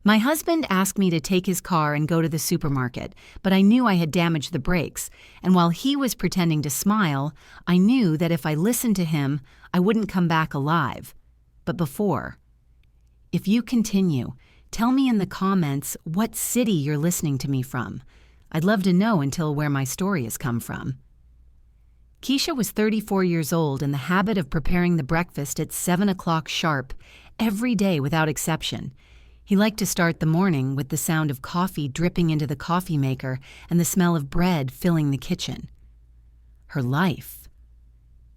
My husband asked me to take his car and go to the supermarket, but I knew I had damaged the brakes, and while he was pretending to smile, I knew that if I listened to him, I wouldn't come back alive. But before. If you continue, tell me in the comments what city you're listening to me from. I'd love to know until where my story has come from. Keisha was 34 years old in the habit of preparing the breakfast at 7 o'clock sharp, every day without exception. He liked to start the morning with the sound of coffee dripping into the coffee maker and the smell of bread filling the kitchen. Her life.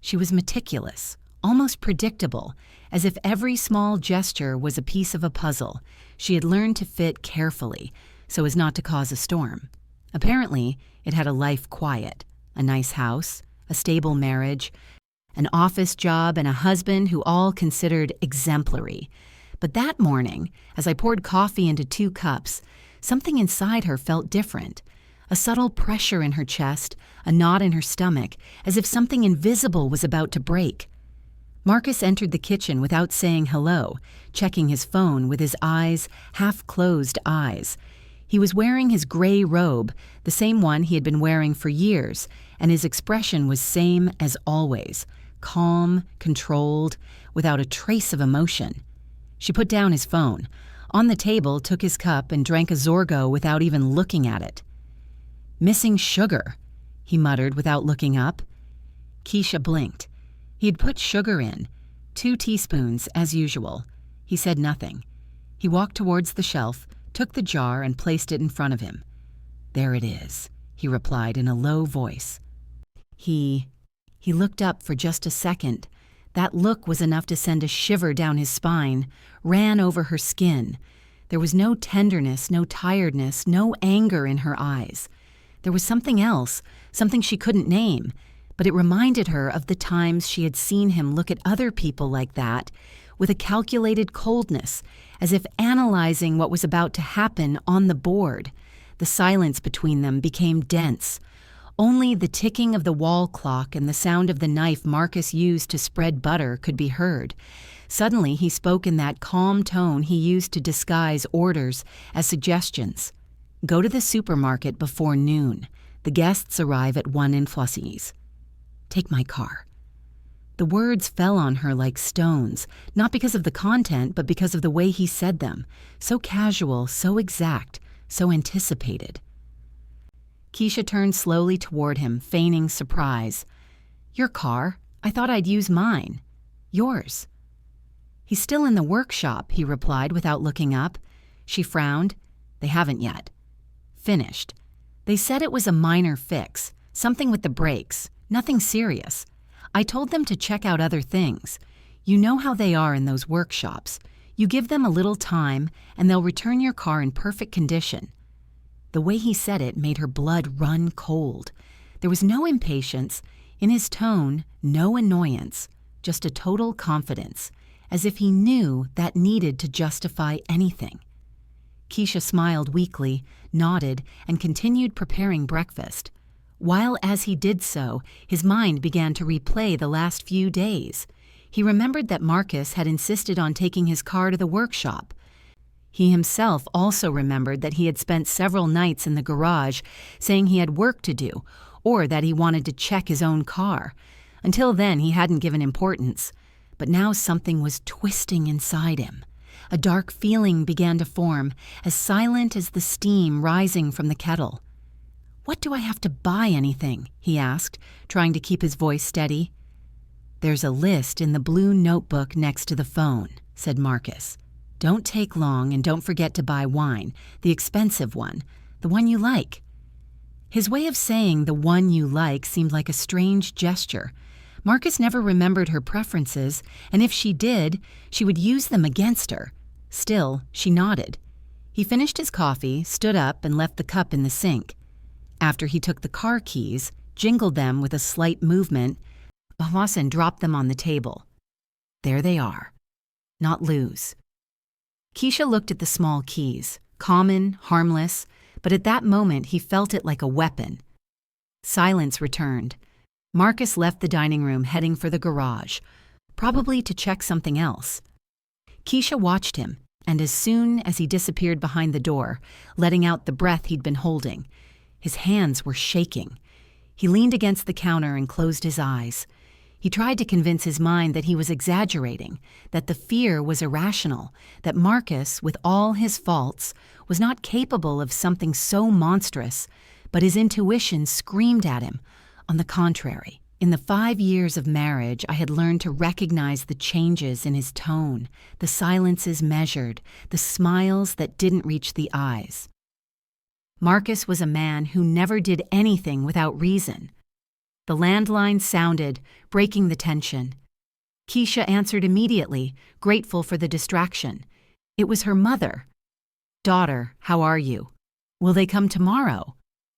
She was meticulous, almost predictable, as if every small gesture was a piece of a puzzle she had learned to fit carefully so as not to cause a storm. Apparently, it had a life quiet, a nice house, a stable marriage, an office job, and a husband who all considered exemplary. But that morning, as I poured coffee into 2 cups, something inside her felt different. A subtle pressure in her chest, a knot in her stomach, as if something invisible was about to break. Marcus entered the kitchen without saying hello, checking his phone with his half-closed eyes. He was wearing his gray robe, the same one he had been wearing for years, and his expression was same as always, calm, controlled, without a trace of emotion. She put down his phone, on the table took his cup and drank a Zorgo without even looking at it. "Missing sugar," he muttered without looking up. Keisha blinked. He had put sugar in, 2 teaspoons as usual. He said nothing. He walked towards the shelf, took the jar and placed it in front of him. "There it is," he replied in a low voice. He looked up for just a second. That look was enough to send a shiver down his spine, ran over her skin. There was no tenderness, no tiredness, no anger in her eyes. There was something else, something she couldn't name, but it reminded her of the times she had seen him look at other people like that, with a calculated coldness, as if analyzing what was about to happen on the board. The silence between them became dense. Only the ticking of the wall clock and the sound of the knife Marcus used to spread butter could be heard. Suddenly he spoke in that calm tone he used to disguise orders as suggestions. "Go to the supermarket before noon. The guests arrive at 1 in Flossie's. Take my car." The words fell on her like stones, not because of the content, but because of the way he said them. So casual, so exact, so anticipated. Keisha turned slowly toward him, feigning surprise. "Your car? I thought I'd use mine." "Yours." "He's still in the workshop," he replied without looking up. She frowned. "They haven't yet." "Finished. They said it was a minor fix, something with the brakes, nothing serious. I told them to check out other things. You know how they are in those workshops. You give them a little time, and they'll return your car in perfect condition." The way he said it made her blood run cold. There was no impatience, in his tone, no annoyance, just a total confidence, as if he knew that needed to justify anything. Keisha smiled weakly, nodded, and continued preparing breakfast. While as he did so, his mind began to replay the last few days. He remembered that Marcus had insisted on taking his car to the workshop. He himself also remembered that he had spent several nights in the garage saying he had work to do, or that he wanted to check his own car. Until then, he hadn't given importance. But now something was twisting inside him. A dark feeling began to form, as silent as the steam rising from the kettle. "What do I have to buy anything?" he asked, trying to keep his voice steady. "There's a list in the blue notebook next to the phone," said Marcus. "Don't take long, and don't forget to buy wine, the expensive one, the one you like." His way of saying the one you like seemed like a strange gesture. Marcus never remembered her preferences, and if she did, she would use them against her. Still, she nodded. He finished his coffee, stood up, and left the cup in the sink. After he took the car keys, jingled them with a slight movement, and dropped them on the table. There they are. Not lose. Keisha looked at the small keys, common, harmless, but at that moment he felt it like a weapon. Silence returned. Marcus left the dining room heading for the garage, probably to check something else. Keisha watched him, And as soon as he disappeared behind the door, letting out the breath he'd been holding, his hands were shaking. He leaned against the counter and closed his eyes. He tried to convince his mind that he was exaggerating, that the fear was irrational, that Marcus, with all his faults, was not capable of something so monstrous, but his intuition screamed at him. On the contrary, in the 5 years of marriage, I had learned to recognize the changes in his tone, the silences measured, the smiles that didn't reach the eyes. Marcus was a man who never did anything without reason. The landline sounded, breaking the tension. Keisha answered immediately, grateful for the distraction. It was her mother. "Daughter, how are you? Will they come tomorrow?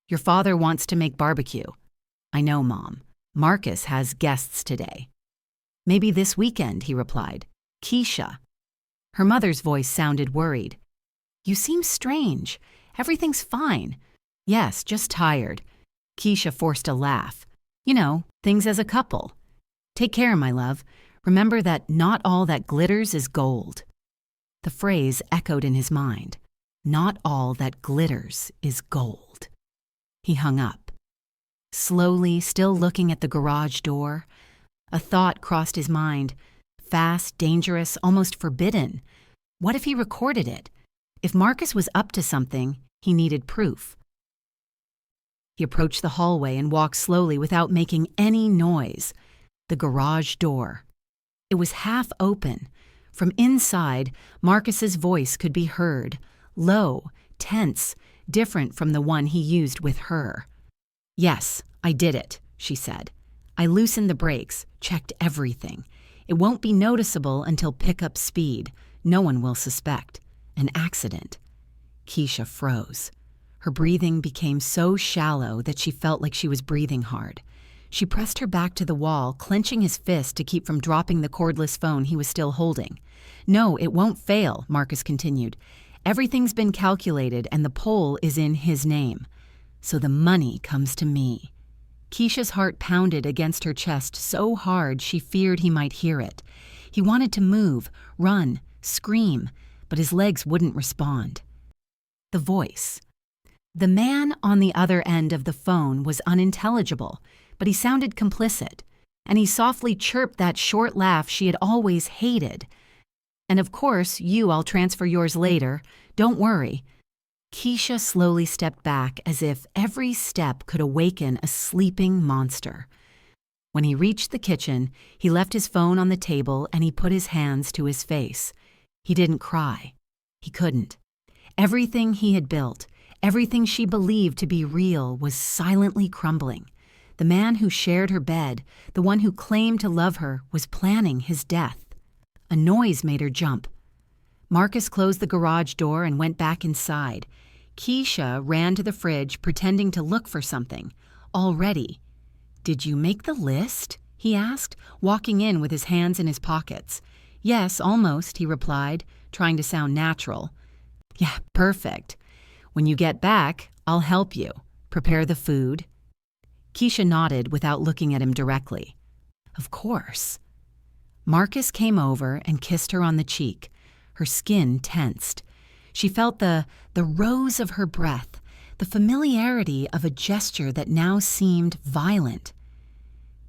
Your father wants to make barbecue." "I know, Mom. Marcus has guests today." "Maybe this weekend," he replied. "Keisha." Her mother's voice sounded worried. "You seem strange. Everything's fine." "Yes, just tired." Keisha forced a laugh. "You know, things as a couple." "Take care, my love. Remember that not all that glitters is gold." The phrase echoed in his mind. Not all that glitters is gold. He hung up. Slowly, still looking at the garage door, a thought crossed his mind. Fast, dangerous, almost forbidden. What if he recorded it? If Marcus was up to something, he needed proof. He approached the hallway and walked slowly without making any noise. The garage door. It was half open. From inside, Marcus's voice could be heard, low, tense, different from the one he used with her. "Yes, I did it," she said. "I loosened the brakes, checked everything. It won't be noticeable until pickup speed. No one will suspect. An accident." Keisha froze. Her breathing became so shallow that she felt like she was breathing hard. She pressed her back to the wall, clenching his fist to keep from dropping the cordless phone he was still holding. "No, it won't fail," Marcus continued. "Everything's been calculated and the pole is in his name. So the money comes to me." Keisha's heart pounded against her chest so hard she feared he might hear it. He wanted to move, run, scream, but his legs wouldn't respond. The voice. The man on the other end of the phone was unintelligible, but he sounded complicit, and he softly chirped that short laugh she had always hated. "And of course, I'll transfer yours later. Don't worry." Keisha slowly stepped back as if every step could awaken a sleeping monster. When he reached the kitchen, he left his phone on the table and he put his hands to his face. He didn't cry. He couldn't. Everything he had built, everything she believed to be real, was silently crumbling. The man who shared her bed, the one who claimed to love her, was planning his death. A noise made her jump. Marcus closed the garage door and went back inside. Keisha ran to the fridge, pretending to look for something. Already. "Did you make the list?" he asked, walking in with his hands in his pockets. "Yes, almost," he replied, trying to sound natural. "Yeah, perfect. When you get back, I'll help you. Prepare the food." Keisha nodded without looking at him directly. "Of course." Marcus came over and kissed her on the cheek. Her skin tensed. She felt the rose of her breath, the familiarity of a gesture that now seemed violent.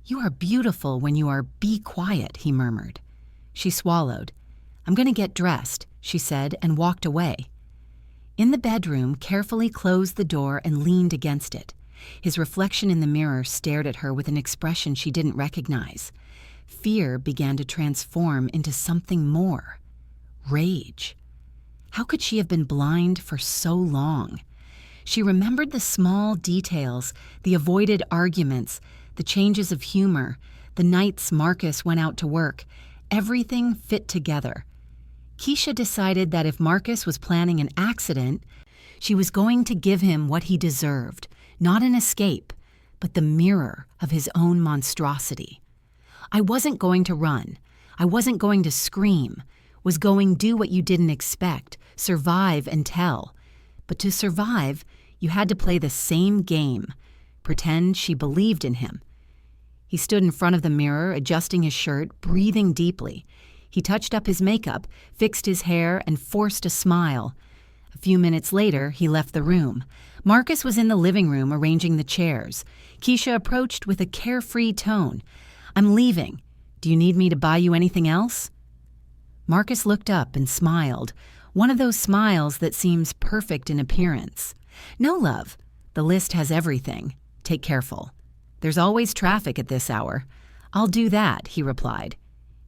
"You are beautiful when you are be quiet," he murmured. She swallowed. "I'm going to get dressed," she said, and walked away. In the bedroom, carefully closed the door and leaned against it. His reflection in the mirror stared at her with an expression she didn't recognize. Fear began to transform into something more. Rage. How could she have been blind for so long? She remembered the small details, the avoided arguments, the changes of humor, the nights Marcus went out to work. Everything fit together. Keisha decided that if Marcus was planning an accident, she was going to give him what he deserved, not an escape, but the mirror of his own monstrosity. "I wasn't going to run. I wasn't going to scream. Was going do what you didn't expect, survive and tell. But to survive, you had to play the same game, pretend she believed in him." He stood in front of the mirror, adjusting his shirt, breathing deeply. He touched up his makeup, fixed his hair, and forced a smile. A few minutes later, he left the room. Marcus was in the living room arranging the chairs. Keisha approached with a carefree tone. "I'm leaving. Do you need me to buy you anything else?" Marcus looked up and smiled, one of those smiles that seems perfect in appearance. "No, love. The list has everything. Take careful. There's always traffic at this hour." "I'll do that," he replied.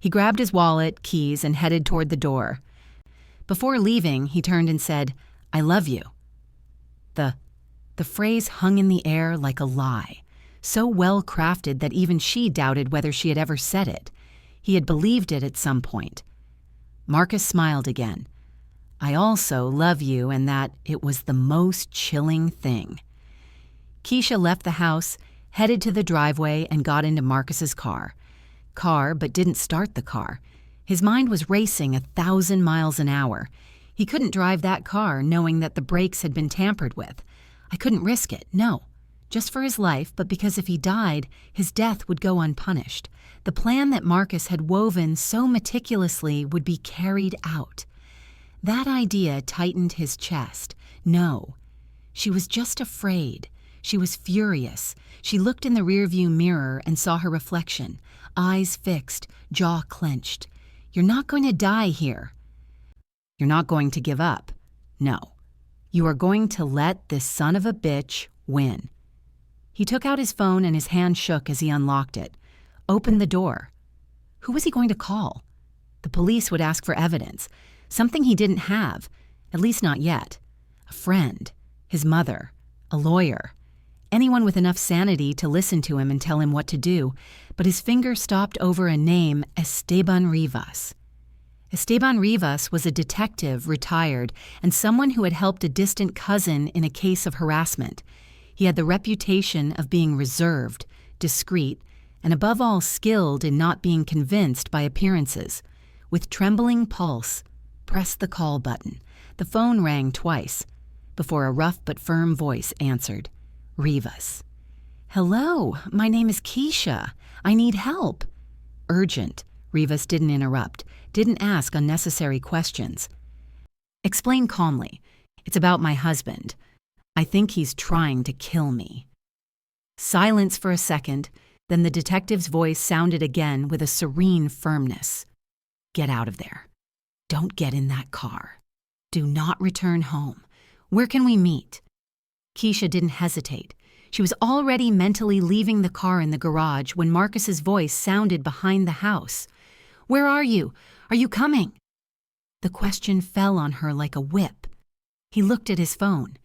He grabbed his wallet, keys, and headed toward the door. Before leaving, he turned and said, "I love you." The phrase hung in the air like a lie, so well crafted that even she doubted whether she had ever said it. He had believed it at some point. Marcus smiled again. "I also love you, and that it was the most chilling thing." Keisha left the house, headed to the driveway, and got into Marcus's car, but didn't start the car. His mind was racing 1,000 miles an hour. He couldn't drive that car knowing that the brakes had been tampered with. I couldn't risk it, no. Just for his life, but because if he died, his death would go unpunished. The plan that Marcus had woven so meticulously would be carried out. That idea tightened his chest. No. She was just afraid. She was furious. She looked in the rearview mirror and saw her reflection, eyes fixed, jaw clenched. "You're not going to die here." "You're not going to give up." "No. You are going to let this son of a bitch win." He took out his phone and his hand shook as he unlocked it. Opened the door. Who was he going to call? The police would ask for evidence, something he didn't have, at least not yet. A friend, his mother, a lawyer, anyone with enough sanity to listen to him and tell him what to do, but his finger stopped over a name, Esteban Rivas. Esteban Rivas was a detective, retired, and someone who had helped a distant cousin in a case of harassment. He had the reputation of being reserved, discreet, and above all skilled in not being convinced by appearances. With trembling pulse, pressed the call button. The phone rang twice, before a rough but firm voice answered. Rivas. "Hello, my name is Keisha. I need help." Urgent. Rivas didn't interrupt, didn't ask unnecessary questions. "Explain calmly. It's about my husband. I think he's trying to kill me." Silence for a second, then the detective's voice sounded again with a serene firmness. "Get out of there. Don't get in that car. Do not return home. Where can we meet?" Keisha didn't hesitate. She was already mentally leaving the car in the garage when Marcus's voice sounded behind the house. "Where are you? Are you coming?" The question fell on her like a whip. He looked at his phone.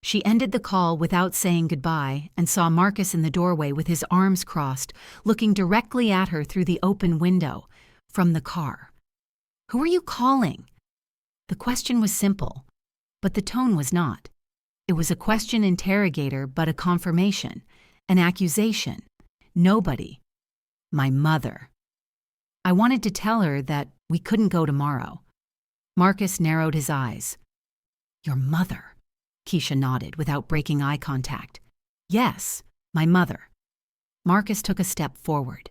She ended the call without saying goodbye and saw Marcus in the doorway with his arms crossed, looking directly at her through the open window, from the car. "Who are you calling?" The question was simple, but the tone was not. It was a question interrogator, but a confirmation, an accusation. Nobody. My mother. I wanted to tell her that we couldn't go tomorrow. Marcus narrowed his eyes. "Your mother?" Keisha nodded without breaking eye contact. "Yes, my mother." Marcus took a step forward.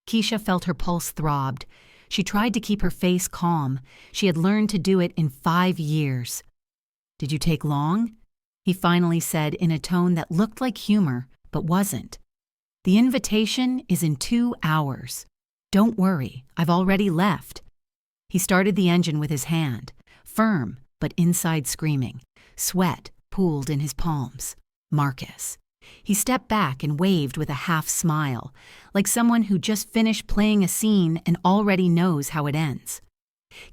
Keisha felt her pulse throbbed. She tried to keep her face calm. She had learned to do it in 5 years. "Did you take long?" He finally said in a tone that looked like humor, but wasn't. "The invitation is in 2 hours. Don't worry, I've already left." He started the engine with his hand, firm but inside screaming. Sweat pooled in his palms. Marcus. He stepped back and waved with a half smile, like someone who just finished playing a scene and already knows how it ends.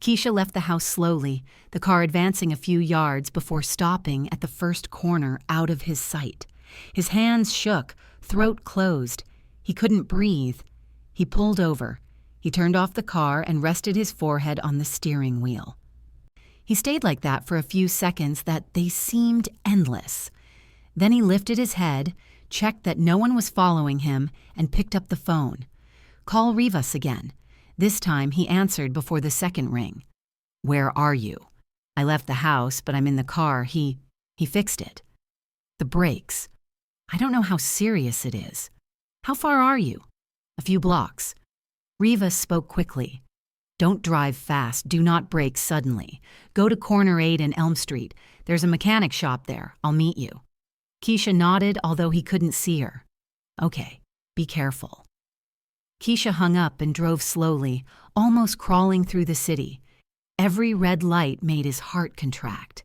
Keisha left the house slowly, the car advancing a few yards before stopping at the first corner out of his sight. His hands shook, throat closed. He couldn't breathe. He pulled over. He turned off the car and rested his forehead on the steering wheel. He stayed like that for a few seconds that they seemed endless. Then he lifted his head, checked that no one was following him, and picked up the phone. "Call Rivas again." This time he answered before the second ring. "Where are you?" "I left the house, but I'm in the car. He fixed it." "The brakes. I don't know how serious it is." "How far are you?" "A few blocks." Rivas spoke quickly. Don't drive fast. Do not brake suddenly. Go to corner 8 and Elm Street. There's a mechanic shop there. I'll meet you. Keisha nodded, although he couldn't see her. Okay, be careful. Keisha hung up and drove slowly, almost crawling through the city. Every red light made his heart contract.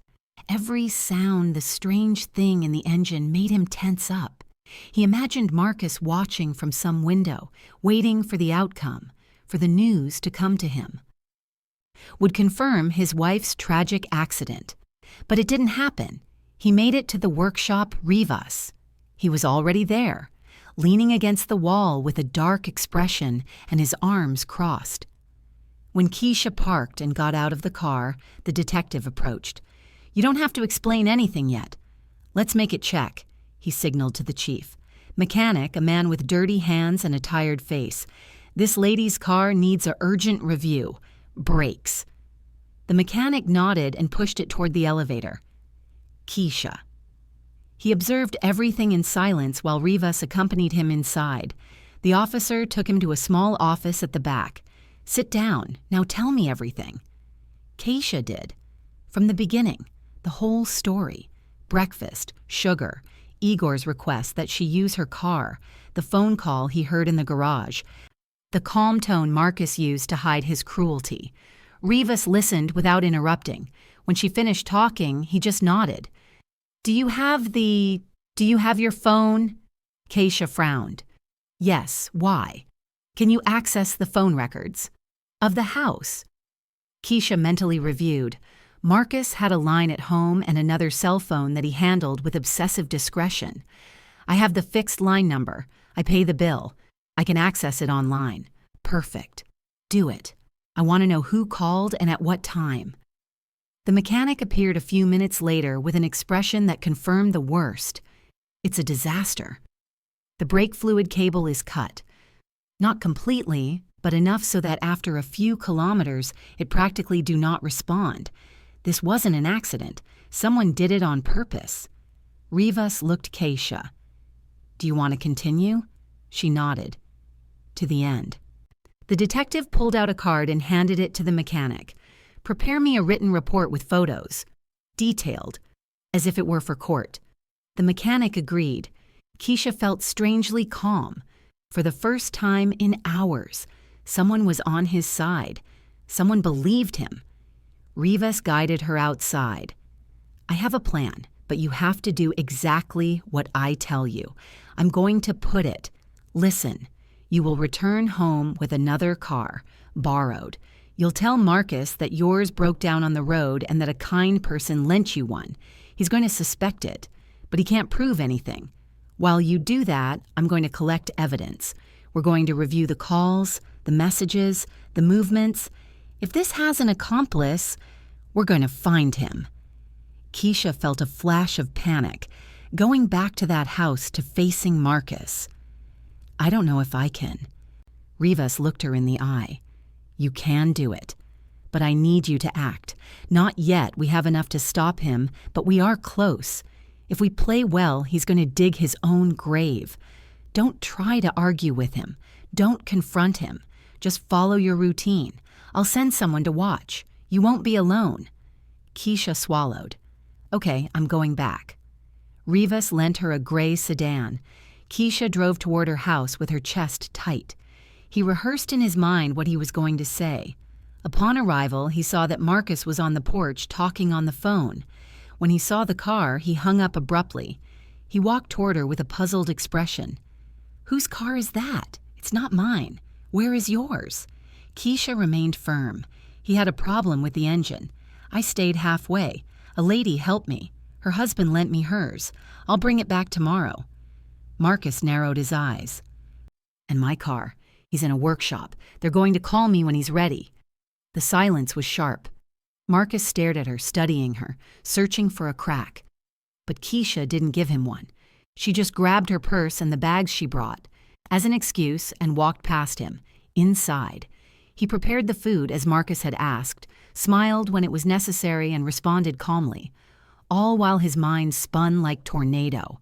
Every sound, the strange thing in the engine, made him tense up. He imagined Marcus watching from some window, waiting for the outcome, for the news to come to him. Would confirm his wife's tragic accident. But it didn't happen. He made it to the workshop Rivas. He was already there, leaning against the wall with a dark expression and his arms crossed. When Keisha parked and got out of the car, the detective approached. "You don't have to explain anything yet. Let's make it check," he signaled to the chief. Mechanic, a man with dirty hands and a tired face. "This lady's car needs an urgent review. Brakes." The mechanic nodded and pushed it toward the elevator. Keisha. He observed everything in silence while Rivas accompanied him inside. The officer took him to a small office at the back. "Sit down. Now tell me everything." Keisha did. From the beginning, the whole story. Breakfast, sugar, Igor's request that she use her car, the phone call he heard in the garage, the calm tone Marcus used to hide his cruelty. Rivas listened without interrupting. When she finished talking, he just nodded. Do you have your phone?" Keisha frowned. "Yes, why? Can you access the phone records?" "Of the house." Keisha mentally reviewed. Marcus had a line at home and another cell phone that he handled with obsessive discretion. "I have the fixed line number. I pay the bill. I can access it online." "Perfect. Do it. I want to know who called and at what time." The mechanic appeared a few minutes later with an expression that confirmed the worst. "It's a disaster. The brake fluid cable is cut. Not completely, but enough so that after a few kilometers, it practically do not respond. This wasn't an accident. Someone did it on purpose." Rivas looked Keisha. "Do you want to continue?" She nodded. "To the end." The detective pulled out a card and handed it to the mechanic. "Prepare me a written report with photos. Detailed, as if it were for court." The mechanic agreed. Keisha felt strangely calm. For the first time in hours, someone was on his side. Someone believed him. Rivas guided her outside. "I have a plan, but you have to do exactly what I tell you. I'm going to put it. Listen. You will return home with another car, borrowed. You'll tell Marcus that yours broke down on the road and that a kind person lent you one. He's going to suspect it, but he can't prove anything. While you do that, I'm going to collect evidence. We're going to review the calls, the messages, the movements. If this has an accomplice, we're going to find him." Keisha felt a flash of panic, going back to that house to facing Marcus. "I don't know if I can." Rivas looked her in the eye. "You can do it. But I need you to act. Not yet we have enough to stop him, but we are close. If we play well, he's going to dig his own grave. Don't try to argue with him. Don't confront him. Just follow your routine. I'll send someone to watch. You won't be alone." Keisha swallowed. "Okay, I'm going back." Rivas lent her a gray sedan. Keisha drove toward her house with her chest tight. He rehearsed in his mind what he was going to say. Upon arrival, he saw that Marcus was on the porch talking on the phone. When he saw the car, he hung up abruptly. He walked toward her with a puzzled expression. "Whose car is that? It's not mine. Where is yours?" Keisha remained firm. "He had a problem with the engine. I stayed halfway. A lady helped me. Her husband lent me hers. I'll bring it back tomorrow." Marcus narrowed his eyes. "And my car. He's in a workshop. They're going to call me when he's ready." The silence was sharp. Marcus stared at her, studying her, searching for a crack. But Keisha didn't give him one. She just grabbed her purse and the bags she brought as an excuse and walked past him, inside. He prepared the food as Marcus had asked, smiled when it was necessary and responded calmly, all while his mind spun like tornado.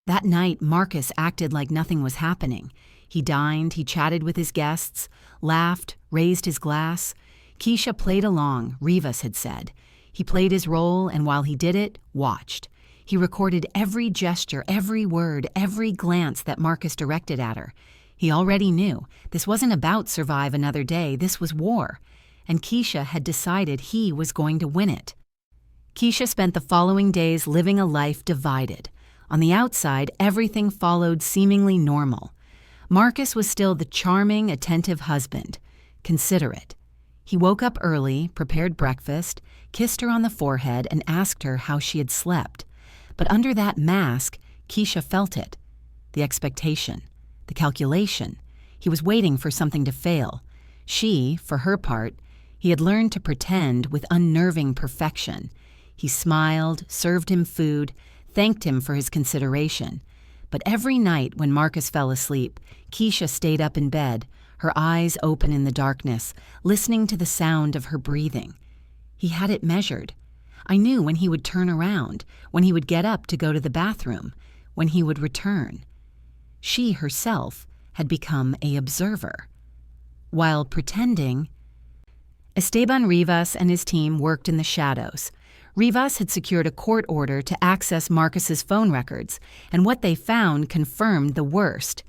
That night, Marcus acted like nothing was happening. He dined, he chatted with his guests, laughed, raised his glass. Keisha played along, Rivas had said. He played his role, and while he did it, watched. He recorded every gesture, every word, every glance that Marcus directed at her. He already knew this wasn't about survive another day, this was war. And Keisha had decided he was going to win it. Keisha spent the following days living a life divided. On the outside, everything followed seemingly normal. Marcus was still the charming, attentive husband, considerate. He woke up early, prepared breakfast, kissed her on the forehead, and asked her how she had slept. But under that mask, Keisha felt it. The expectation, the calculation. He was waiting for something to fail. She, for her part, he had learned to pretend with unnerving perfection. He smiled, served him food, thanked him for his consideration. But every night when Marcus fell asleep, Keisha stayed up in bed, her eyes open in the darkness, listening to the sound of her breathing. He had it measured. I knew when he would turn around, when he would get up to go to the bathroom, when he would return. She herself had become an observer. While pretending, Esteban Rivas and his team worked in the shadows. Rivas had secured a court order to access Marcus's phone records, and what they found confirmed the worst.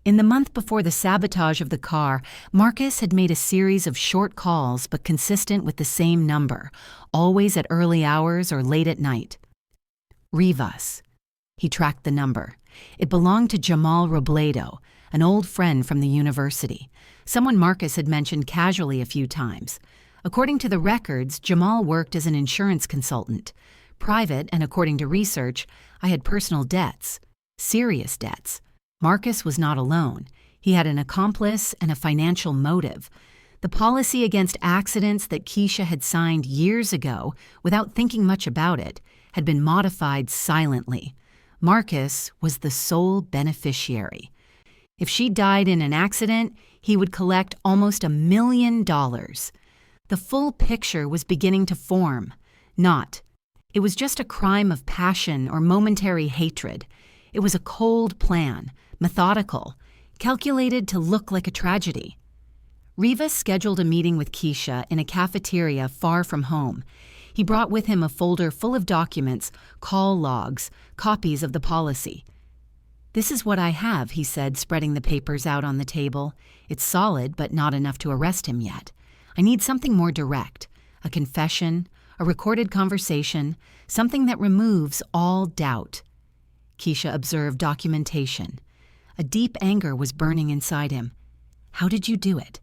In the month before the sabotage of the car, Marcus had made a series of short calls but consistent with the same number, always at early hours or late at night. Rivas. He tracked the number. It belonged to Jamal Robledo, an old friend from the university, someone Marcus had mentioned casually a few times. According to the records, Jamal worked as an insurance consultant. Private, and according to research, I had personal debts, serious debts. Marcus was not alone. He had an accomplice and a financial motive. The policy against accidents that Keisha had signed years ago, without thinking much about it, had been modified silently. Marcus was the sole beneficiary. If she died in an accident, he would collect almost $1 million. The full picture was beginning to form. Not. It was just a crime of passion or momentary hatred. It was a cold plan, methodical, calculated to look like a tragedy. Rivas scheduled a meeting with Keisha in a cafeteria far from home. He brought with him a folder full of documents, call logs, copies of the policy. "This is what I have," he said, spreading the papers out on the table. "It's solid, but not enough to arrest him yet. I need something more direct, a confession, a recorded conversation, something that removes all doubt." Keisha observed documentation. A deep anger was burning inside him. "How did you do it?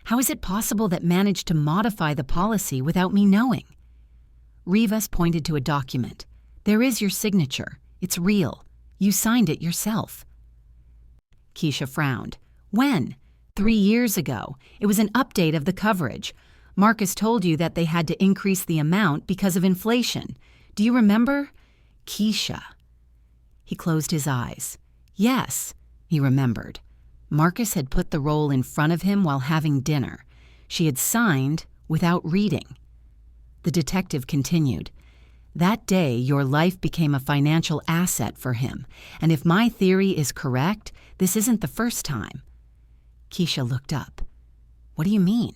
How is it possible that managed to modify the policy without me knowing?" Rivas pointed to a document. "There is your signature. It's real. You signed it yourself." Keisha frowned. "When?" 3 years ago. It was an update of the coverage. Marcus told you that they had to increase the amount because of inflation. Do you remember?" "Keisha." He closed his eyes. Yes, he remembered. Marcus had put the roll in front of him while having dinner. She had signed without reading. The detective continued. "That day, your life became a financial asset for him, and if my theory is correct, this isn't the first time." Keisha looked up. "What do you mean?"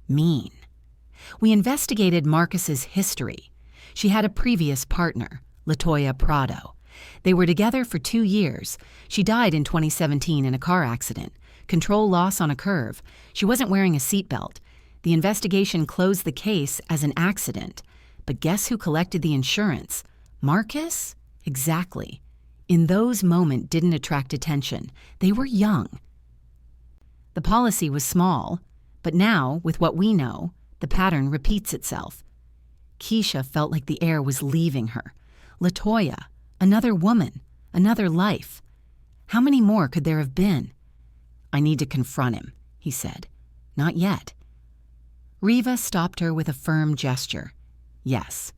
"Mean. We investigated Marcus's history. She had a previous partner, Latoya Prado. They were together for 2 years. She died in 2017 in a car accident. Control loss on a curve. She wasn't wearing a seatbelt. The investigation closed the case as an accident. But guess who collected the insurance? Marcus? Exactly. In those moments didn't attract attention. They were young. The policy was small, but now, with what we know, the pattern repeats itself. Keisha felt like the air was leaving her. Latoya, another woman, another life. How many more could there have been? "I need to confront him," he said. "Not yet." Riva stopped her with a firm gesture. "Yes.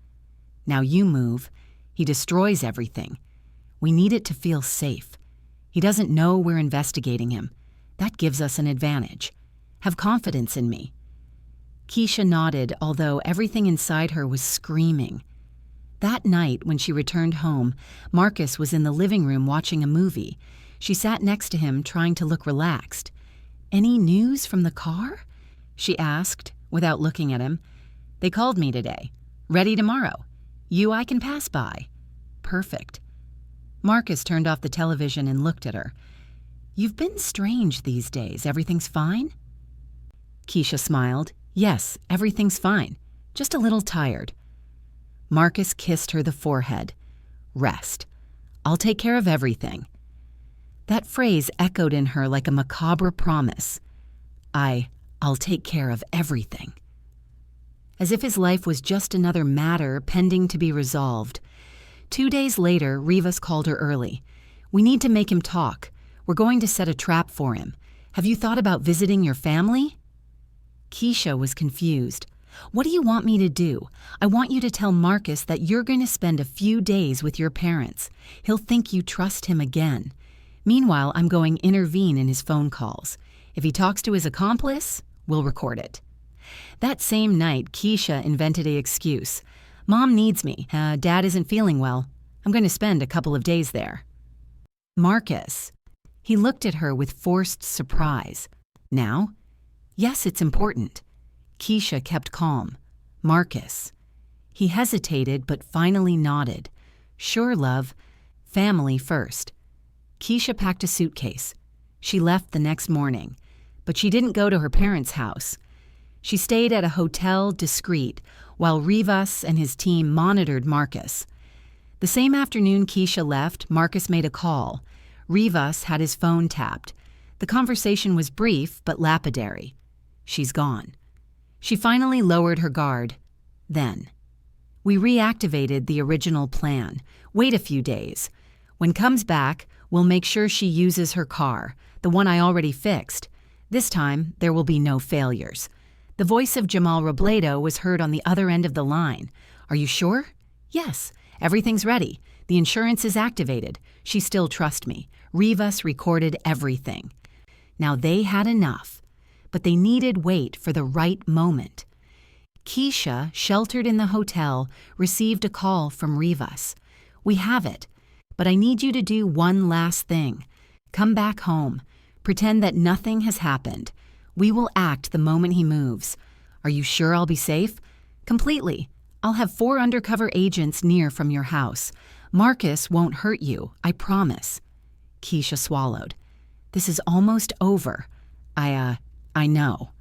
Now you move. He destroys everything. We need it to feel safe. He doesn't know we're investigating him. That gives us an advantage. Have confidence in me." Keisha nodded, although everything inside her was screaming. That night, when she returned home, Marcus was in the living room watching a movie. She sat next to him, trying to look relaxed. "Any news from the car?" she asked, without looking at him. "They called me today. Ready tomorrow. I can pass by." "Perfect." Marcus turned off the television and looked at her. "You've been strange these days. Everything's fine?" Keisha smiled. "Yes, everything's fine. Just a little tired." Marcus kissed her the forehead. "Rest. I'll take care of everything." That phrase echoed in her like a macabre promise. I'll take care of everything. As if his life was just another matter pending to be resolved. 2 days later, Rivas called her early. "We need to make him talk. We're going to set a trap for him. Have you thought about visiting your family?" Keisha was confused. "What do you want me to do? I want you to tell Marcus that you're going to spend a few days with your parents. He'll think you trust him again. Meanwhile, I'm going to intervene in his phone calls. If he talks to his accomplice, we'll record it." That same night, Keisha invented an excuse. "Mom needs me. Dad isn't feeling well. I'm going to spend a couple of days there." Marcus. He looked at her with forced surprise. "Now?" "Yes, it's important." Keisha kept calm. "Marcus." He hesitated but finally nodded. "Sure, love. Family first." Keisha packed a suitcase. She left the next morning, but she didn't go to her parents' house. She stayed at a hotel discreet while Rivas and his team monitored Marcus. The same afternoon Keisha left, Marcus made a call. Rivas had his phone tapped. The conversation was brief but lapidary. "She's gone." She finally lowered her guard. Then, "We reactivated the original plan. Wait a few days. When comes back, we'll make sure she uses her car, the one I already fixed. This time, there will be no failures." The voice of Jamal Robledo was heard on the other end of the line. "Are you sure?" "Yes, everything's ready. The insurance is activated. She still trusts me. Rivas recorded everything." Now they had enough, but they needed wait for the right moment. Keisha, sheltered in the hotel, received a call from Rivas. "We have it, but I need you to do one last thing. Come back home. Pretend that nothing has happened. We will act the moment he moves. Are you sure I'll be safe?" "Completely. I'll have 4 undercover agents near from your house. Marcus won't hurt you, I promise." Keisha swallowed. "This is almost over." I know.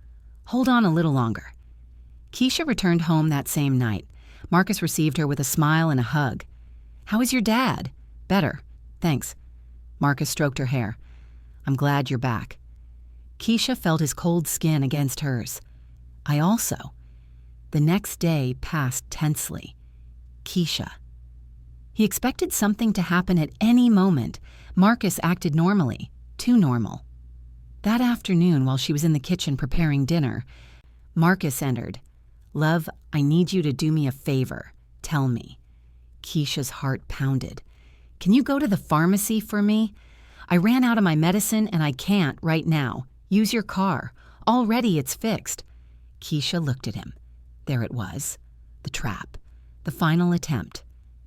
Hold on a little longer." Keisha returned home that same night. Marcus received her with a smile and a hug. "How is your dad?" "Better, thanks." Marcus stroked her hair. "I'm glad you're back." Keisha felt his cold skin against hers. "I also." The next day passed tensely. Keisha. He expected something to happen at any moment. Marcus acted normally, too normal. That afternoon, while she was in the kitchen preparing dinner, Marcus entered. "Love, I need you to do me a favor. Tell me." Keisha's heart pounded. "Can you go to the pharmacy for me? I ran out of my medicine and I can't right now. Use your car. Already it's fixed." Keisha looked at him. There it was. The trap. The final attempt.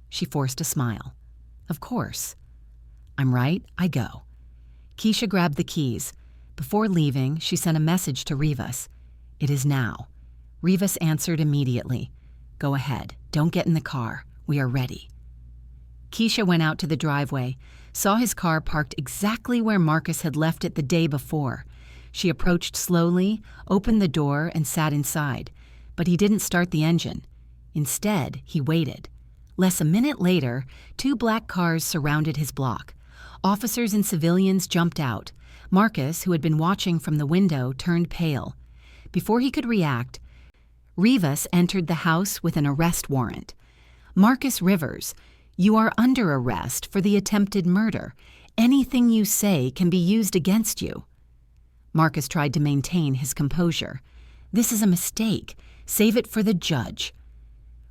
She forced a smile. "Of course." "I'm right. I go." Keisha grabbed the keys. Before leaving, she sent a message to Rivas. "It is now." Rivas answered immediately. "Go ahead. Don't get in the car. We are ready." Keisha went out to the driveway, saw his car parked exactly where Marcus had left it the day before. She approached slowly, opened the door, and sat inside. But he didn't start the engine. Instead, he waited. Less a minute later, 2 black cars surrounded his block. Officers and civilians jumped out. Marcus, who had been watching from the window, turned pale. Before he could react, Rivas entered the house with an arrest warrant. "Marcus Rivers, you are under arrest for the attempted murder. Anything you say can be used against you." Marcus tried to maintain his composure. "This is a mistake. Save it for the judge."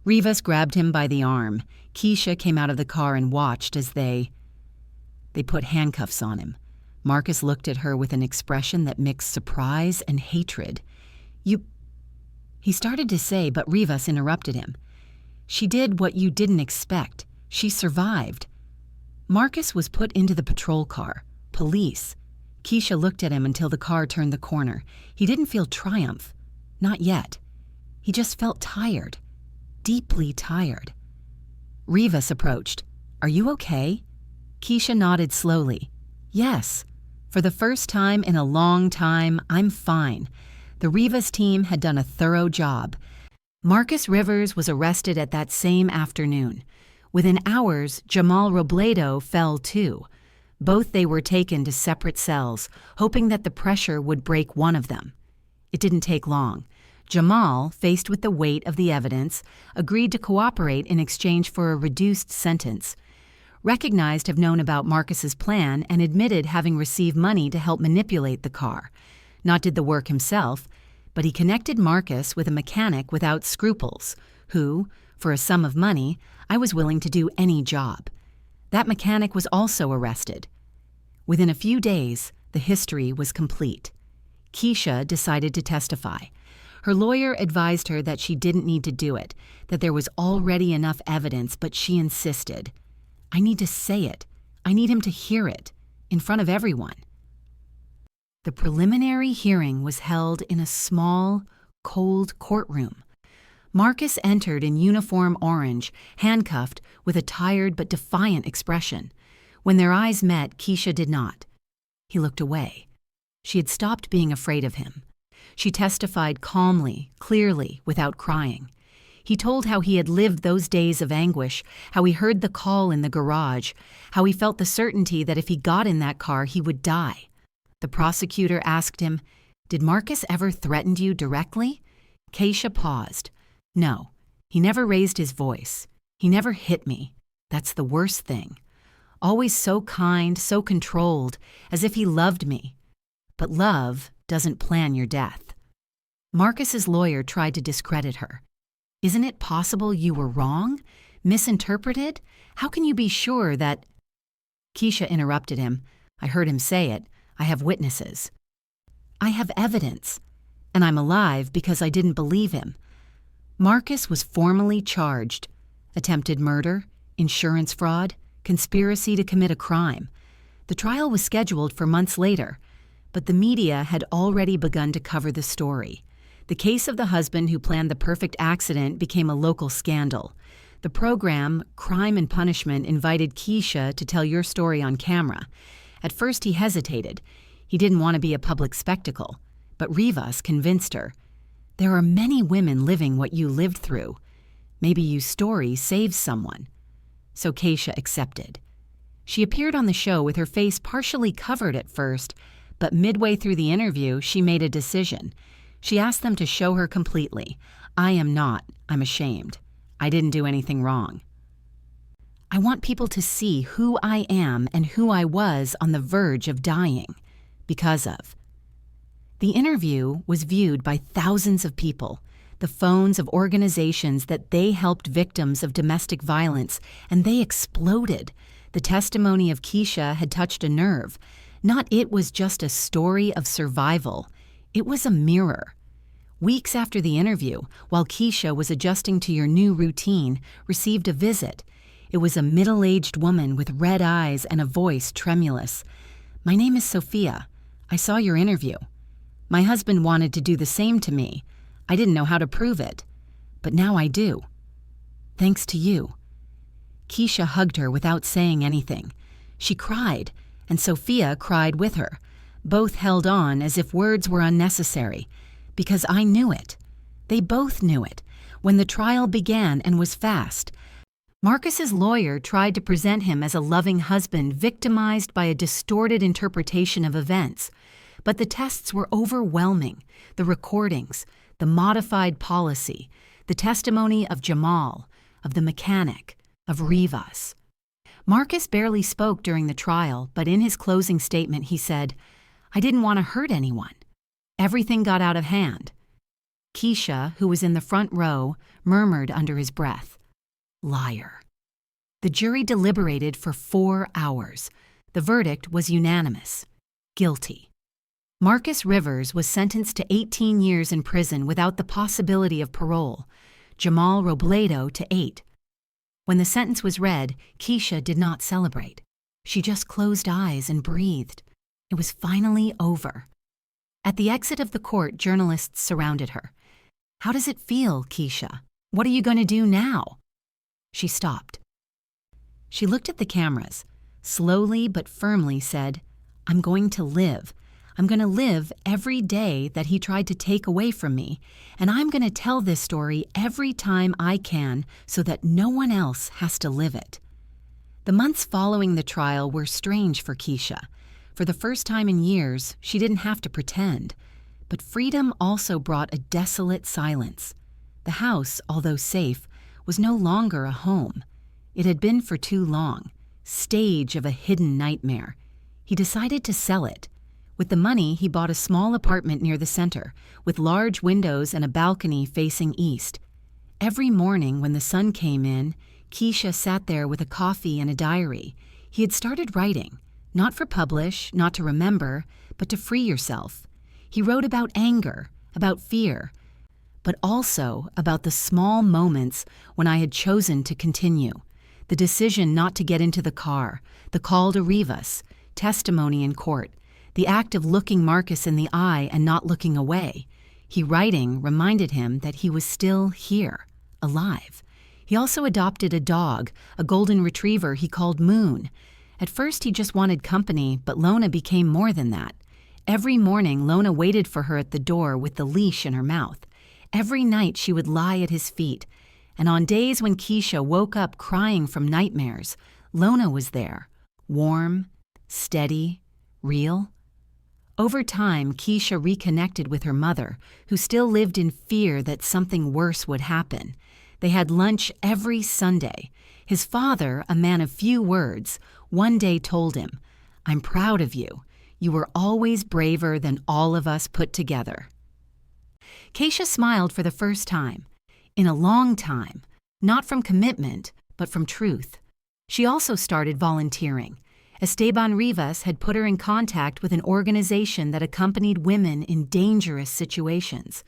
Rivas grabbed him by the arm. Keisha came out of the car and watched as they put handcuffs on him. Marcus looked at her with an expression that mixed surprise and hatred. He started to say, but Rivas interrupted him. "She did what you didn't expect. She survived." Marcus was put into the patrol car. Police. Keisha looked at him until the car turned the corner. He didn't feel triumph. Not yet. He just felt tired, deeply tired. Rivas approached. "Are you okay?" Keisha nodded slowly. "Yes. For the first time in a long time, I'm fine." The Rivas team had done a thorough job. Marcus Rivers was arrested at that same afternoon. Within hours, Jamal Robledo fell too. Both they were taken to separate cells, hoping that the pressure would break one of them. It didn't take long. Jamal, faced with the weight of the evidence, agreed to cooperate in exchange for a reduced sentence. Recognized have known about Marcus's plan and admitted having received money to help manipulate the car. Not did the work himself, but he connected Marcus with a mechanic without scruples, who, for a sum of money, I was willing to do any job. That mechanic was also arrested. Within a few days, the history was complete. Keisha decided to testify. Her lawyer advised her that she didn't need to do it, that there was already enough evidence, but she insisted. "I need to say it. I need him to hear it, in front of everyone." The preliminary hearing was held in a small, cold courtroom. Marcus entered in uniform orange, handcuffed, with a tired but defiant expression. When their eyes met, Keisha did not. He looked away. She had stopped being afraid of him. She testified calmly, clearly, without crying. He told how he had lived those days of anguish, how he heard the call in the garage, how he felt the certainty that if he got in that car, he would die. The prosecutor asked him, "Did Marcus ever threaten you directly?" Keisha paused. "No, he never raised his voice. He never hit me. That's the worst thing. Always so kind, so controlled, as if he loved me. But love doesn't plan your death." Marcus's lawyer tried to discredit her. "Isn't it possible you were wrong? Misinterpreted? How can you be sure that—" Keisha interrupted him. "I heard him say it. I have witnesses. I have evidence. And I'm alive because I didn't believe him." Marcus was formally charged. Attempted murder, insurance fraud, conspiracy to commit a crime. The trial was scheduled for months later, but the media had already begun to cover the story. The case of the husband who planned the perfect accident became a local scandal. The program, Crime and Punishment, invited Keisha to tell your story on camera. At first he hesitated. He didn't want to be a public spectacle. But Rivas convinced her. "There are many women living what you lived through. Maybe your story saves someone." So Keisha accepted. She appeared on the show with her face partially covered at first, but midway through the interview, she made a decision. She asked them to show her completely. "I am not. I'm ashamed. I didn't do anything wrong. I want people to see who I am and who I was on the verge of dying because of." The interview was viewed by thousands of people, the phones of organizations that they helped victims of domestic violence, and they exploded. The testimony of Keisha had touched a nerve. Not it was just a story of survival. It was a mirror. Weeks after the interview, while Keisha was adjusting to your new routine, received a visit. It was a middle-aged woman with red eyes and a voice tremulous. "My name is Sophia. I saw your interview. My husband wanted to do the same to me. I didn't know how to prove it. But now I do. Thanks to you." Keisha hugged her without saying anything. She cried, and Sophia cried with her. Both held on as if words were unnecessary. Because I knew it. They both knew it. When the trial began and was fast, Marcus's lawyer tried to present him as a loving husband victimized by a distorted interpretation of events. But the tests were overwhelming. The recordings, the modified policy, the testimony of Jamal, of the mechanic, of Rivas. Marcus barely spoke during the trial, but in his closing statement he said, "I didn't want to hurt anyone. Everything got out of hand." Keisha, who was in the front row, murmured under his breath, "Liar." The jury deliberated for 4 hours. The verdict was unanimous. Guilty. Marcus Rivers was sentenced to 18 years in prison without the possibility of parole. Jamal Robledo to 8. When the sentence was read, Keisha did not celebrate. She just closed eyes and breathed. It was finally over. At the exit of the court, journalists surrounded her. How does it feel, Keisha? What are you going to do now? She stopped. She looked at the cameras, slowly but firmly said, I'm going to live. I'm going to live every day that he tried to take away from me, and I'm going to tell this story every time I can so that no one else has to live it. The months following the trial were strange for Keisha. For the first time in years, she didn't have to pretend. But freedom also brought a desolate silence. The house, although safe, was no longer a home. It had been for too long, stage of a hidden nightmare. He decided to sell it. With the money, he bought a small apartment near the center, with large windows and a balcony facing east. Every morning when the sun came in, Keisha sat there with a coffee and a diary. He had started writing, not for publish, not to remember, but to free yourself. He wrote about anger, about fear, but also about the small moments when I had chosen to continue. The decision not to get into the car, the call to Rivas, testimony in court, the act of looking Marcus in the eye and not looking away. He writing reminded him that he was still here, alive. He also adopted a dog, a golden retriever he called Moon. At first he just wanted company, but Lona became more than that. Every morning Lona waited for her at the door with the leash in her mouth. Every night she would lie at his feet. And on days when Keisha woke up crying from nightmares, Lona was there, warm, steady, real. Over time, Keisha reconnected with her mother, who still lived in fear that something worse would happen. They had lunch every Sunday. His father, a man of few words, one day told him, I'm proud of you. You were always braver than all of us put together. Keisha smiled for the first time. In a long time, not from commitment, but from truth. She also started volunteering. Esteban Rivas had put her in contact with an organization that accompanied women in dangerous situations.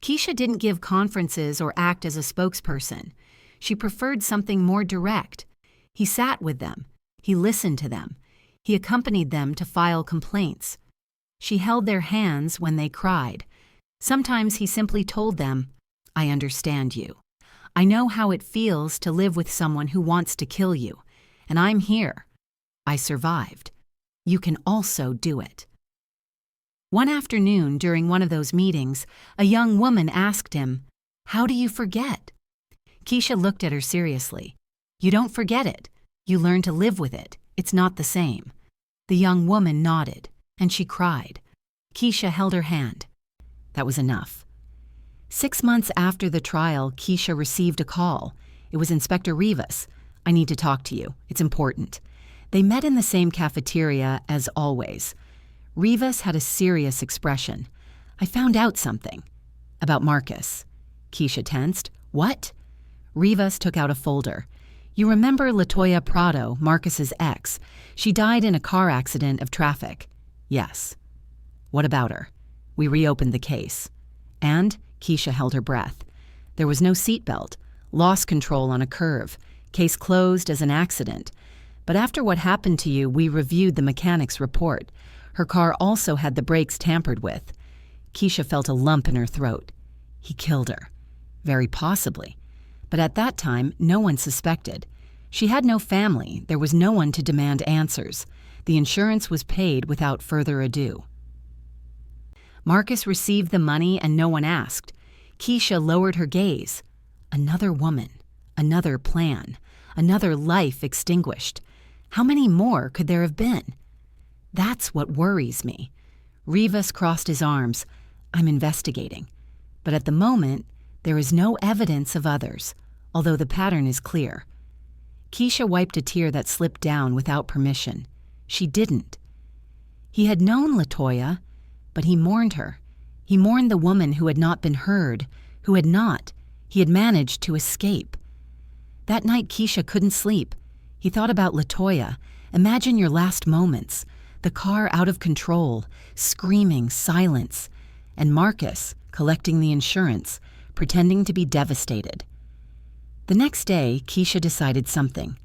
Keisha didn't give conferences or act as a spokesperson. She preferred something more direct. He sat with them. He listened to them. He accompanied them to file complaints. She held their hands when they cried. Sometimes he simply told them, I understand you. I know how it feels to live with someone who wants to kill you, and I'm here. I survived. You can also do it. One afternoon during one of those meetings, a young woman asked him, How do you forget? Keisha looked at her seriously. You don't forget it. You learn to live with it. It's not the same. The young woman nodded, and she cried. Keisha held her hand. That was enough. 6 months after the trial, Keisha received a call. It was Inspector Rivas. I need to talk to you. It's important. They met in the same cafeteria as always. Rivas had a serious expression. I found out something. About Marcus. Keisha tensed. What? Rivas took out a folder. You remember LaToya Prado, Marcus's ex? She died in a car accident of traffic. Yes. What about her? We reopened the case. And? Keisha held her breath. There was no seatbelt. Lost control on a curve. Case closed as an accident. But after what happened to you, we reviewed the mechanic's report. Her car also had the brakes tampered with. Keisha felt a lump in her throat. He killed her. Very possibly. But at that time, no one suspected. She had no family. There was no one to demand answers. The insurance was paid without further ado. Marcus received the money and no one asked. Keisha lowered her gaze. Another woman. Another plan. Another life extinguished. How many more could there have been? That's what worries me. Rivas crossed his arms. I'm investigating. But at the moment, there is no evidence of others, although the pattern is clear. Keisha wiped a tear that slipped down without permission. She didn't. He had known LaToya, but he mourned her. He mourned the woman who had not been heard, who had not. He had managed to escape. That night, Keisha couldn't sleep. He thought about LaToya. Imagine your last moments. The car out of control, screaming silence. And Marcus, collecting the insurance, pretending to be devastated. The next day, Keisha decided something.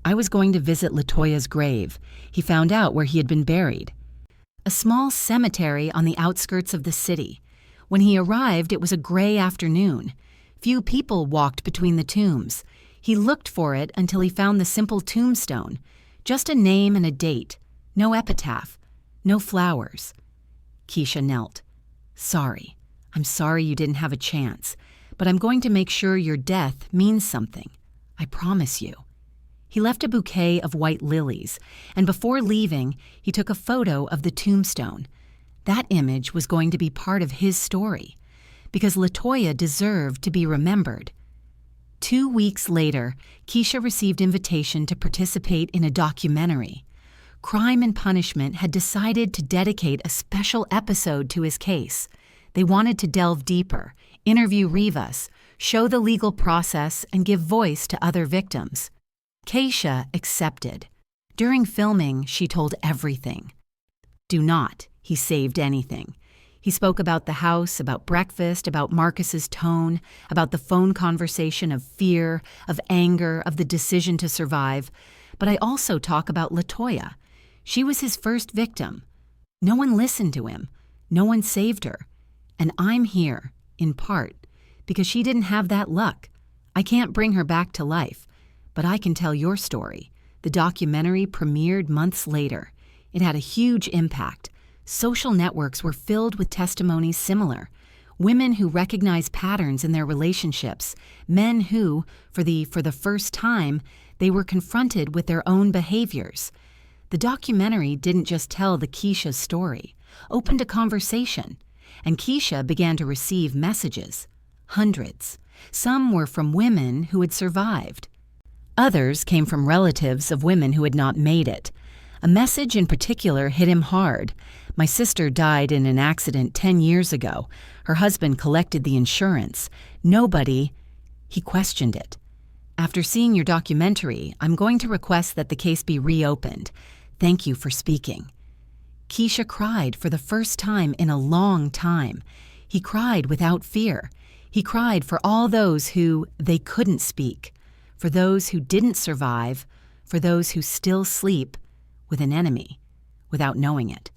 I was going to visit LaToya's grave. He found out where he had been buried. A small cemetery on the outskirts of the city. When he arrived, it was a gray afternoon. Few people walked between the tombs. He looked for it until he found the simple tombstone. Just a name and a date. No epitaph. No flowers. Keisha knelt. "Sorry. I'm sorry you didn't have a chance, but I'm going to make sure your death means something. I promise you." He left a bouquet of white lilies, and before leaving, he took a photo of the tombstone. That image was going to be part of his story, because LaToya deserved to be remembered. 2 weeks later, Keisha received invitation to participate in a documentary. Crime and Punishment had decided to dedicate a special episode to his case. They wanted to delve deeper, interview Rivas, show the legal process, and give voice to other victims. Keisha accepted. During filming, she told everything. Do not, he saved anything. He spoke about the house, about breakfast, about Marcus's tone, about the phone conversation of fear, of anger, of the decision to survive. But I also talk about LaToya. She was his first victim. No one listened to him. No one saved her. And I'm here, in part, because she didn't have that luck. I can't bring her back to life, but I can tell your story. The documentary premiered months later. It had a huge impact. Social networks were filled with testimonies similar. Women who recognized patterns in their relationships, men who, for the first time, they were confronted with their own behaviors. The documentary didn't just tell the Keisha story, opened a conversation, and Keisha began to receive messages. Hundreds. Some were from women who had survived. Others came from relatives of women who had not made it. A message in particular hit him hard. "My sister died in an accident 10 years ago. Her husband collected the insurance. Nobody—" He questioned it. "After seeing your documentary, I'm going to request that the case be reopened. Thank you for speaking." Keisha cried for the first time in a long time. He cried without fear. He cried for all those who they couldn't speak, for those who didn't survive, for those who still sleep with an enemy without knowing it.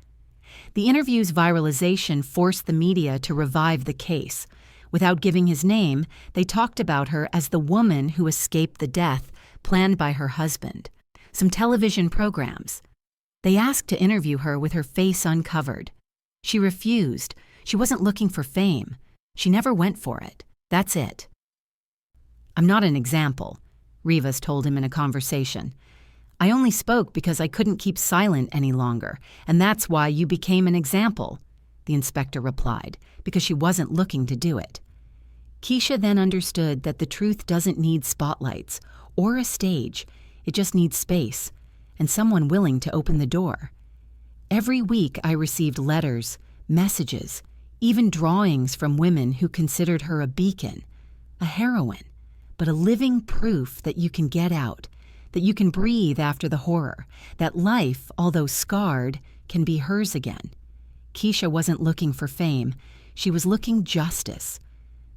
The interview's viralization forced the media to revive the case. Without giving his name, they talked about her as the woman who escaped the death planned by her husband. Some television programs. They asked to interview her with her face uncovered. She refused. She wasn't looking for fame. She never went for it. That's it. "I'm not an example," Rivas told him in a conversation. "I only spoke because I couldn't keep silent any longer, and that's why you became an example," the inspector replied, because she wasn't looking to do it. Keisha then understood that the truth doesn't need spotlights or a stage. It just needs space and someone willing to open the door. Every week I received letters, messages, even drawings from women who considered her a beacon, a heroine, but a living proof that you can get out, that you can breathe after the horror, that life, although scarred, can be hers again. Keisha wasn't looking for fame. She was looking justice.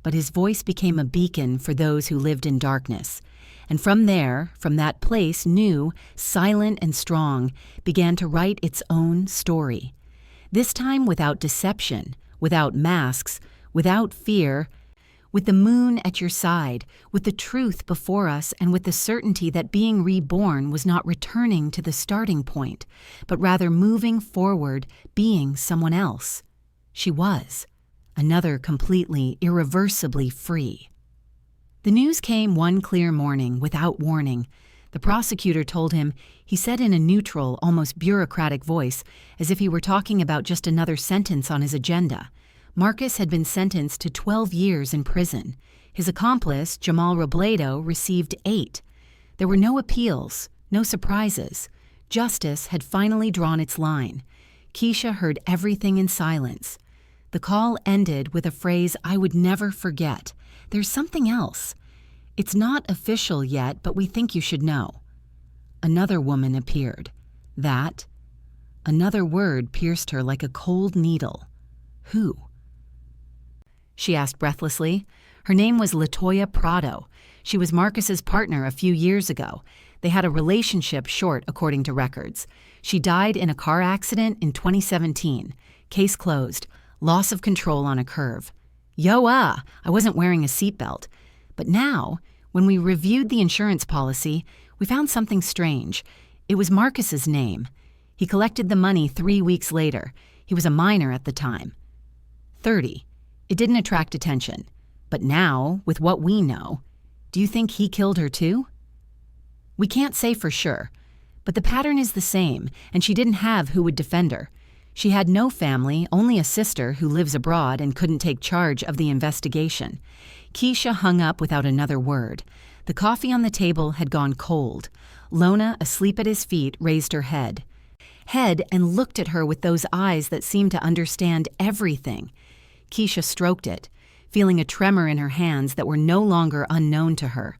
But his voice became a beacon for those who lived in darkness. And from there, from that place, new, silent and strong, began to write its own story. This time without deception, without masks, without fear, with the moon at your side, with the truth before us, and with the certainty that being reborn was not returning to the starting point, but rather moving forward, being someone else. She was. Another completely, irreversibly free. The news came one clear morning, without warning. The prosecutor told him, he said in a neutral, almost bureaucratic voice, as if he were talking about just another sentence on his agenda. Marcus had been sentenced to 12 years in prison. His accomplice, Jamal Robledo, received 8. There were no appeals, no surprises. Justice had finally drawn its line. Keisha heard everything in silence. The call ended with a phrase I would never forget. "There's something else. It's not official yet, but we think you should know." Another woman appeared. That. Another word pierced her like a cold needle. Who? She asked breathlessly. Her name was LaToya Prado. She was Marcus's partner a few years ago. They had a relationship short, according to records. She died in a car accident in 2017. Case closed. loss of control on a curve. I wasn't wearing a seatbelt. But now, when we reviewed the insurance policy, we found something strange. It was Marcus's name. He collected the money 3 weeks later. He was a minor at the time. 30. It didn't attract attention. But now, with what we know, do you think he killed her too? We can't say for sure, but the pattern is the same, and she didn't have who would defend her. She had no family, only a sister who lives abroad and couldn't take charge of the investigation. Keisha hung up without another word. The coffee on the table had gone cold. Lona, asleep at his feet, raised her head and looked at her with those eyes that seemed to understand everything. Keisha stroked it, feeling a tremor in her hands that were no longer unknown to her.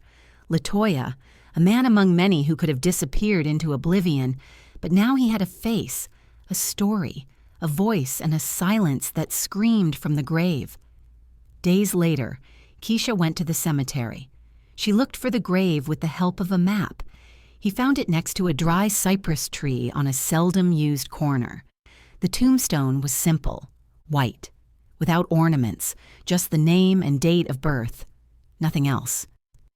Latoya, a man among many who could have disappeared into oblivion, but now he had a face, a story, a voice, and a silence that screamed from the grave. Days later, Keisha went to the cemetery. She looked for the grave with the help of a map. He found it next to a dry cypress tree on a seldom-used corner. The tombstone was simple, white, without ornaments, just the name and date of birth. Nothing else.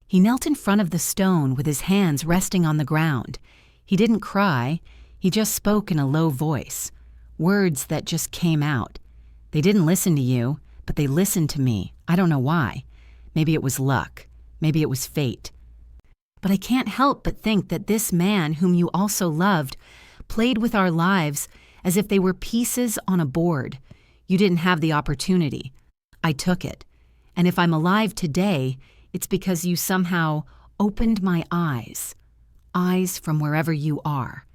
He knelt in front of the stone with his hands resting on the ground. He didn't cry. He just spoke in a low voice. Words that just came out. They didn't listen to you, but they listened to me. I don't know why. Maybe it was luck. Maybe it was fate. But I can't help but think that this man, whom you also loved, played with our lives as if they were pieces on a board. You didn't have the opportunity. I took it. And if I'm alive today, it's because you somehow opened my eyes from wherever you are.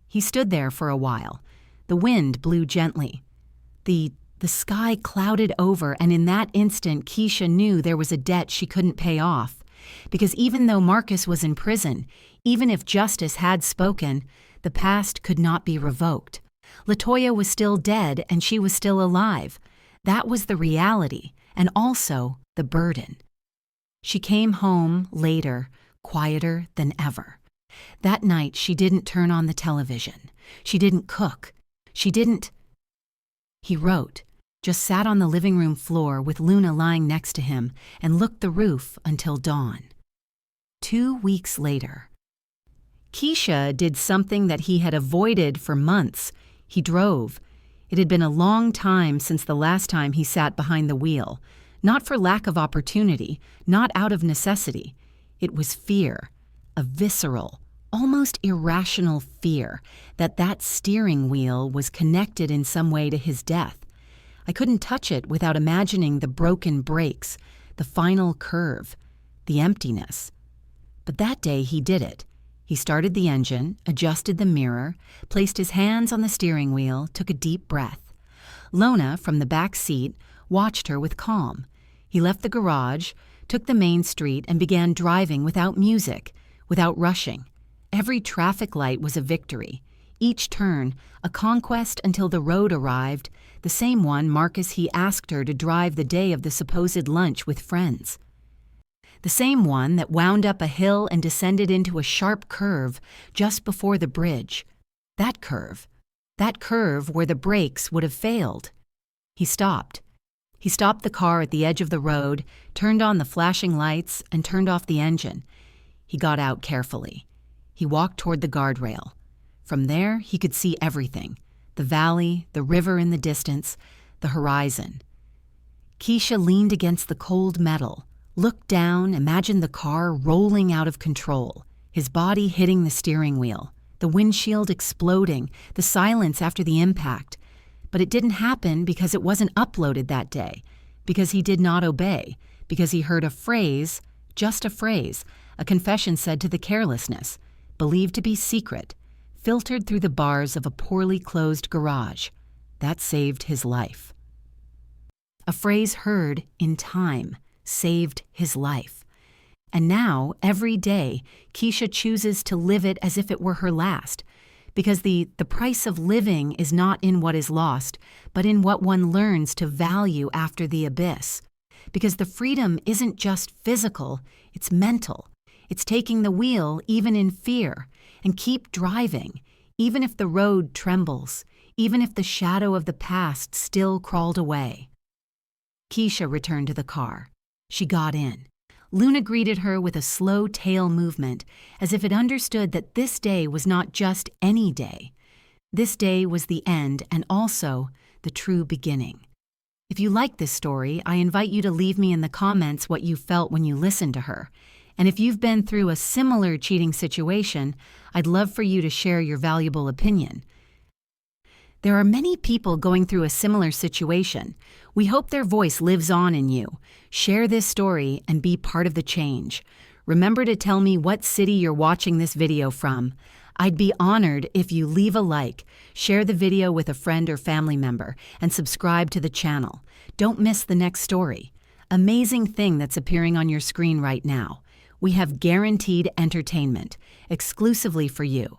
He stood there for a while. The wind blew gently. The sky clouded over, and in that instant, Keisha knew there was a debt she couldn't pay off. Because even though Marcus was in prison, even if justice had spoken, the past could not be revoked. Latoya was still dead, and she was still alive. That was the reality, and also the burden. She came home later, quieter than ever. That night, she didn't turn on the television. She didn't cook. He wrote, just sat on the living room floor with Luna lying next to him and looked the roof until dawn. 2 weeks later. Keisha did something that he had avoided for months. He drove. It had been a long time since the last time he sat behind the wheel. Not for lack of opportunity, not out of necessity. It was fear, a visceral, almost irrational fear that steering wheel was connected in some way to his death. I couldn't touch it without imagining the broken brakes, the final curve, the emptiness. But that day he did it. He started the engine, adjusted the mirror, placed his hands on the steering wheel, took a deep breath. Lona, from the back seat, watched her with calm. He left the garage, took the main street, and began driving without music, without rushing. Every traffic light was a victory. Each turn, a conquest until the road arrived, the same one Marcus he asked her to drive the day of the supposed lunch with friends. The same one that wound up a hill and descended into a sharp curve just before the bridge. That curve where the brakes would have failed. He stopped. He stopped the car at the edge of the road, turned on the flashing lights, and turned off the engine. He got out carefully. He walked toward the guardrail. From there, he could see everything. The valley, the river in the distance, the horizon. Keisha leaned against the cold metal, looked down, imagined the car rolling out of control, his body hitting the steering wheel, the windshield exploding, the silence after the impact. But it didn't happen because it wasn't uploaded that day, because he did not obey, because he heard a phrase, just a phrase, a confession said to the carelessness, believed to be secret, filtered through the bars of a poorly closed garage. That saved his life. A phrase heard in time saved his life. And now, every day, Keisha chooses to live it as if it were her last, because the price of living is not in what is lost, but in what one learns to value after the abyss. Because the freedom isn't just physical, it's mental. It's taking the wheel even in fear, and keep driving, even if the road trembles, even if the shadow of the past still crawled away. Keisha returned to the car. She got in. Luna greeted her with a slow tail movement, as if it understood that this day was not just any day. This day was the end and also the true beginning. If you like this story, I invite you to leave me in the comments what you felt when you listened to her. And if you've been through a similar cheating situation, I'd love for you to share your valuable opinion. There are many people going through a similar situation. We hope their voice lives on in you. Share this story and be part of the change. Remember to tell me what city you're watching this video from. I'd be honored if you leave a like, share the video with a friend or family member, and subscribe to the channel. Don't miss the next story. Amazing thing that's appearing on your screen right now. We have guaranteed entertainment, exclusively for you.